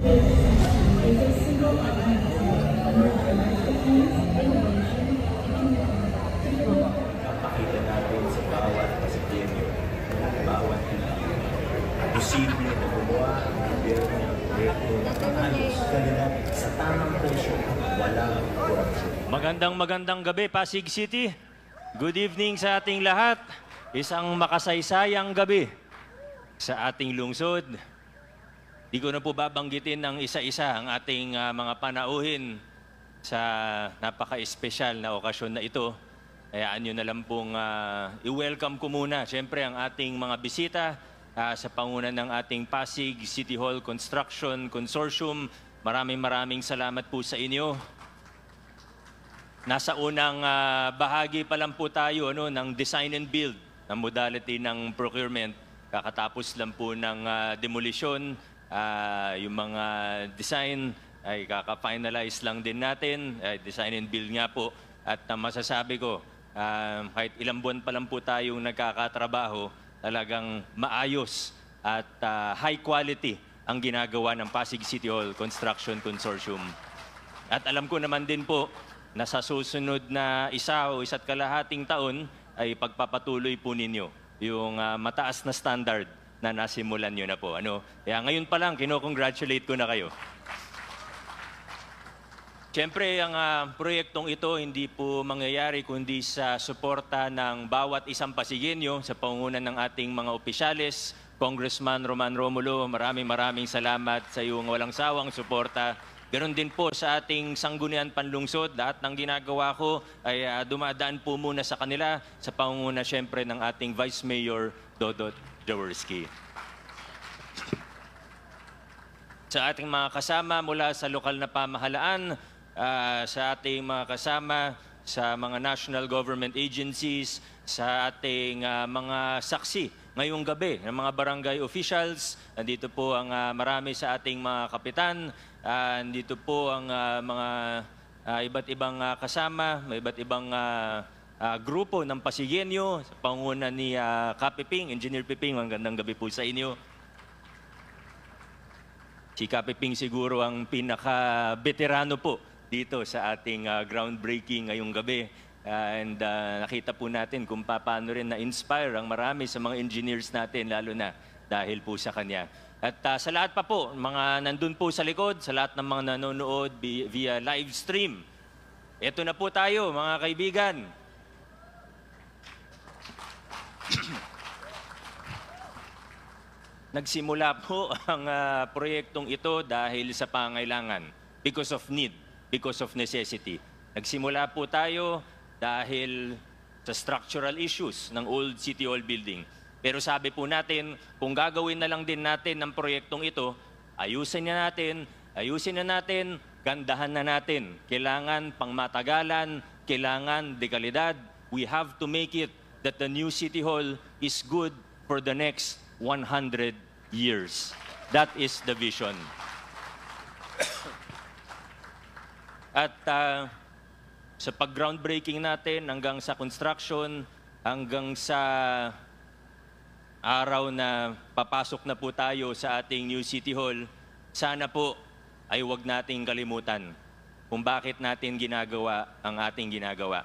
Pakita natin sa bawat pasahero, bawat posible na gumawa ang gobyerno ng proyekto na maayos kalidad sa tamang presyo, walang korupsyon. Magandang gabi, Pasig City. Good evening sa ating lahat. Isang makasaysayang gabi sa ating lungsod. Di ko na po babanggitin ng isa-isa ang ating mga panauhin sa napaka-espesyal na okasyon na ito. Hayaan nyo na lang pong i-welcome ko muna. Siyempre ang ating mga bisita sa pangunan ng ating Pasig City Hall Construction Consortium. Maraming salamat po sa inyo. Nasa unang bahagi pa lang po tayo ng design and build, ng modality ng procurement. Kakatapos lang po ng demolition, yung mga design ay kaka-finalize lang din natin, design and build nga po. At masasabi ko, kahit ilang buwan pa lang po tayong nagkakatrabaho, talagang maayos at high quality ang ginagawa ng Pasig City Hall Construction Consortium. At alam ko naman din po na sa susunod na isa o isa't kalahating taon ay pagpapatuloy po ninyo yung mataas na standard na nasimulan nyo na po. Kaya ngayon pa lang, kino-congratulate ko na kayo. Siyempre, ang proyektong ito hindi po mangyayari kundi sa suporta ng bawat isang Pasigueño sa pangunan ng ating mga opisyales. Congressman Roman Romulo, maraming salamat sa iyong walang sawang suporta. Ganon din po sa ating sanggunian panlungsod. Lahat ng ginagawa ko ay dumadaan po muna sa kanila sa pangunguna siyempre ng ating Vice Mayor Dodot Jaworski. Sa ating mga kasama mula sa lokal na pamahalaan, sa ating mga kasama sa mga national government agencies, sa ating mga saksi ngayong gabi ng mga barangay officials. Nandito po ang marami sa ating mga kapitan. Nandito po ang mga iba't ibang kasama, may iba't ibang grupo ng Pasigueño sa pangunguna ni Kapiping, Engineer Piping. Magandang gabi po sa inyo. Si Kapiping siguro ang pinaka-veterano po dito sa ating groundbreaking ngayong gabi. Nakita po natin kung paano rin na-inspire ang marami sa mga engineers natin, lalo na dahil po sa kanya. At sa lahat pa po, mga nandun po sa likod, sa lahat ng mga nanonood via live stream, ito na po tayo mga kaibigan. Nagsimula po ang proyektong ito dahil sa pangailangan, because of need, because of necessity. Nagsimula po tayo dahil sa structural issues ng old City Hall building. Pero sabi po natin, kung gagawin na lang din natin ang proyektong ito, ayusin na natin, gandahan na natin. Kailangan pangmatagalan, kailangan dekalidad. We have to make it that the new City Hall is good for the next 100 years. That is the vision. At sa pag-groundbreaking natin, hanggang sa construction, hanggang sa araw na papasok na po tayo sa ating new City Hall, sana po ay huwag nating kalimutan kung bakit natin ginagawa ang ating ginagawa.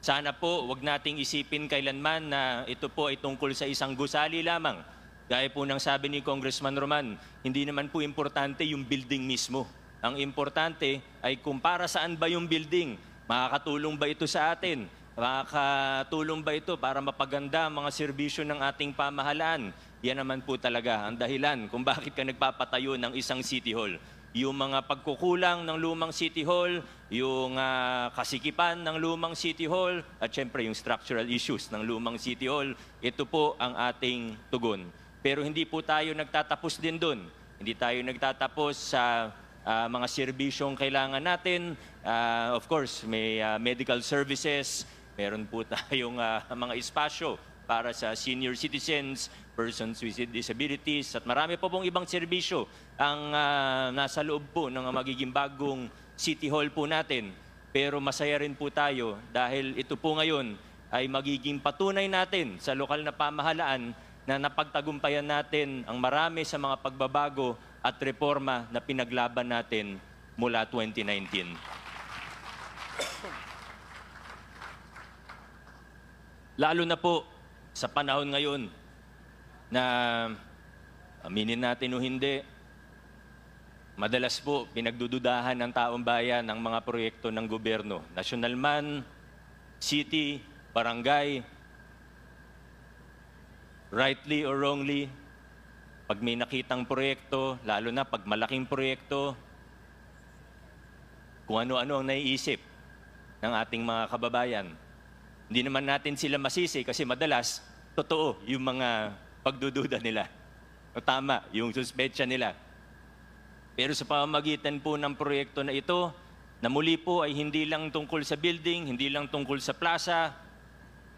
Sana po huwag nating isipin kailanman na ito po ay tungkol sa isang gusali lamang. Gaya po ng sabi ni Congressman Roman, hindi naman po importante yung building mismo. Ang importante ay kung para saan ba yung building, makakatulong ba ito sa atin? Makakatulong ba ito para mapaganda ang mga serbisyo ng ating pamahalaan? Yan naman po talaga ang dahilan kung bakit ka nagpapatayo ng isang City Hall. Yung mga pagkukulang ng lumang City Hall, yung kasikipan ng lumang City Hall, at syempre yung structural issues ng lumang City Hall, ito po ang ating tugon. Pero hindi po tayo nagtatapos din doon. Hindi tayo nagtatapos sa mga serbisyong kailangan natin. Of course, may medical services, meron po tayong mga espasyo para sa senior citizens, persons with disabilities, at marami po pong ibang serbisyo ang nasa loob po ng magiging bagong City Hall po natin. Pero masaya rin po tayo dahil ito po ngayon ay magiging patunay natin sa lokal na pamahalaan na napagtagumpayan natin ang marami sa mga pagbabago at reforma na pinaglaban natin mula 2019. Lalo na po sa panahon ngayon na aminin natin o hindi, madalas po pinagdududahan ng taong bayan ang mga proyekto ng gobyerno. National man, city, barangay, rightly or wrongly, pag may nakitang proyekto, lalo na pag malaking proyekto, kung ano-ano ang naiisip ng ating mga kababayan. Hindi naman natin sila masisi kasi madalas, totoo yung mga pagdududa nila. O tama, yung suspetsya nila. Pero sa pamamagitan po ng proyekto na ito, na muli po ay hindi lang tungkol sa building, hindi lang tungkol sa plaza,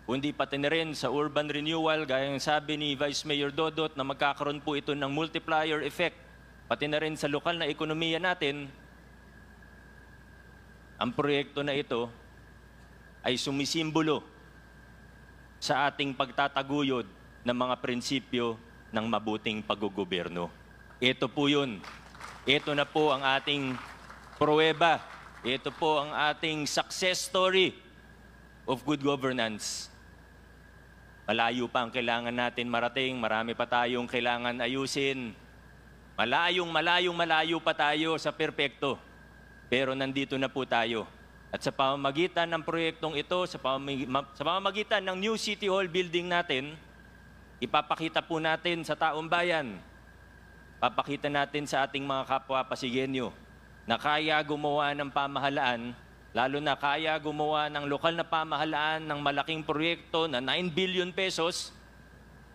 kundi pati na rin sa urban renewal, gaya ng sabi ni Vice Mayor Dodot na magkakaroon po ito ng multiplier effect, pati na rin sa lokal na ekonomiya natin. Ang proyekto na ito ay sumisimbolo sa ating pagtataguyod ng mga prinsipyo ng mabuting paggogobyerno. Ito po yun. Ito na po ang ating pruweba. Ito po ang ating success story of good governance. Malayo pa ang kailangan natin marating. Marami pa tayong kailangan ayusin. Malayo pa tayo sa perpekto. Pero nandito na po tayo. At sa pamamagitan ng proyektong ito, sa pamamagitan ng new City Hall building natin, ipapakita po natin sa taong bayan, papakita natin sa ating mga kapwa Pasigueño na kaya gumawa ng pamahalaan, lalo na kaya gumawa ng lokal na pamahalaan ng malaking proyekto na 9 billion pesos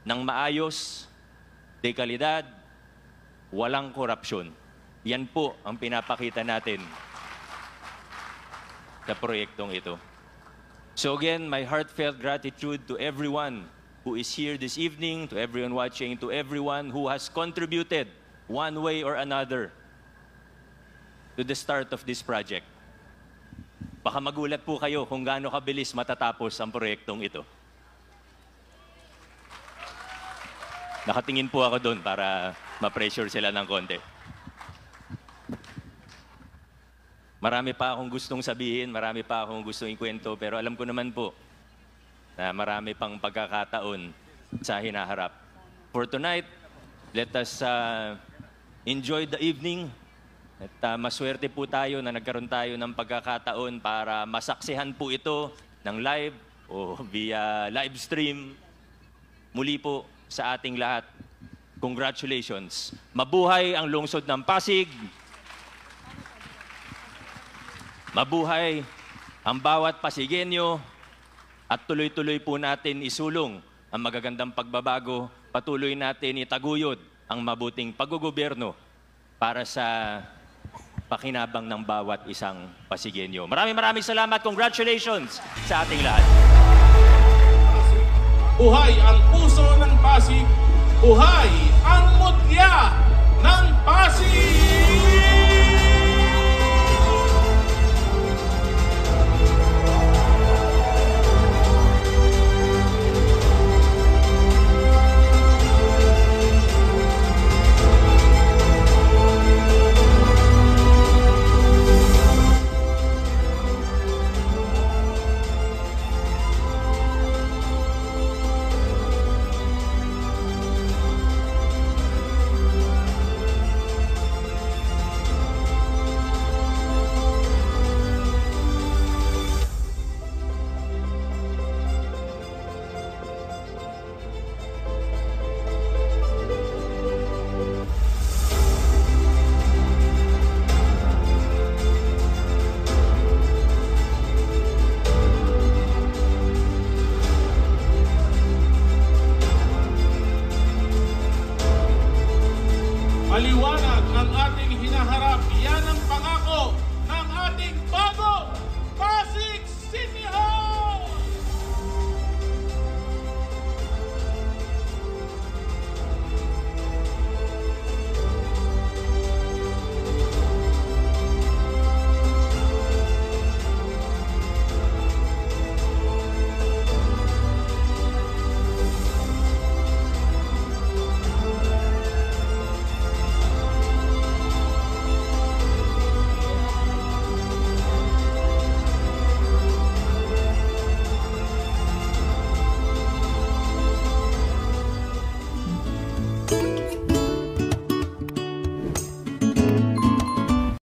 ng maayos, de kalidad, walang korupsyon. Yan po ang pinapakita natin sa proyektong ito. So again, my heartfelt gratitude to everyone who is here this evening, to everyone watching, to everyone who has contributed one way or another to the start of this project. Baka magulat po kayo kung gaano kabilis matatapos ang proyektong ito. Nakatingin po ako doon para ma-pressure sila ng konti. Marami pa akong gustong sabihin, marami pa akong gustong ikwento, pero alam ko naman po na marami pang pagkakataon sa hinaharap. For tonight, let us enjoy the evening. At maswerte po tayo na nagkaroon tayo ng pagkakataon para masaksihan po ito ng live o via live stream. Muli po sa ating lahat, congratulations. Mabuhay ang lungsod ng Pasig. Mabuhay ang bawat Pasigueño at tuloy-tuloy po natin isulong ang magagandang pagbabago. Patuloy natin itaguyod ang mabuting paggogobyerno para sa pakinabang ng bawat isang Pasigueño. Maraming salamat. Congratulations sa ating lahat. Buhay ang puso ng Pasig. Buhay ang mutya ng Pasig!